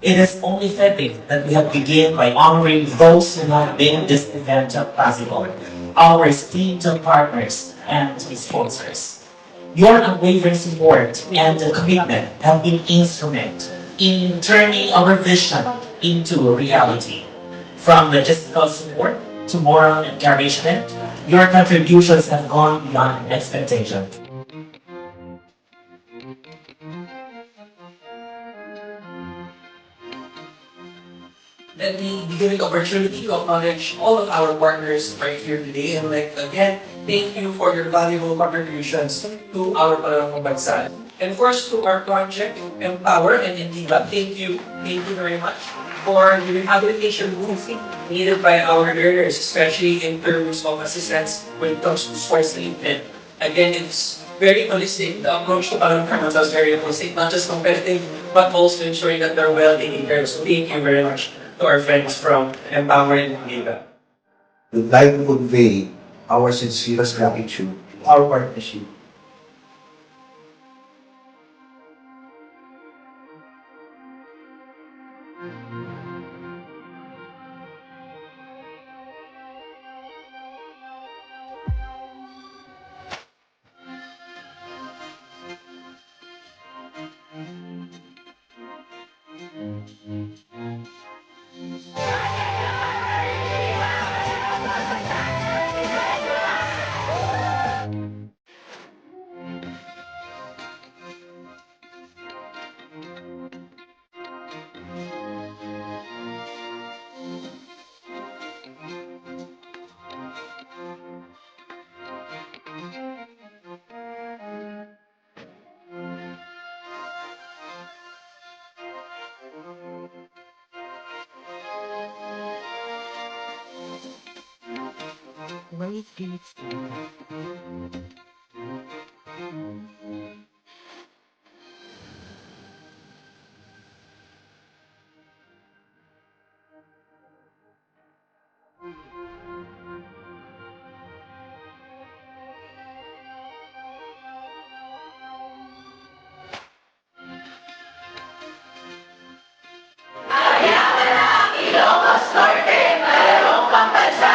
It is only fitting that we have begin by honoring those who have made this event possible, our esteemed partners and sponsors. Your unwavering support and commitment have been instrumental in turning our vision into reality. From logistical support to moral encouragement, your contributions have gone beyond expectation. Let me give the opportunity to acknowledge all of our partners right here today. And like again, thank you for your valuable contributions to our Pagbansa. And of course, to our project, Empower and Indiva, thank you very much for the rehabilitation roofing needed by our learners, especially in terms of assistance when it comes to sports treatment. Again, it's very holistic. The approach to Pagbansa is very holistic, not just competitive, but also ensuring that they're well taken care of. So thank you very much to our friends from Empower and Indiva. We'd like to convey our sincerest gratitude to our partnership. Ilocos Norte, mayroong pambansa.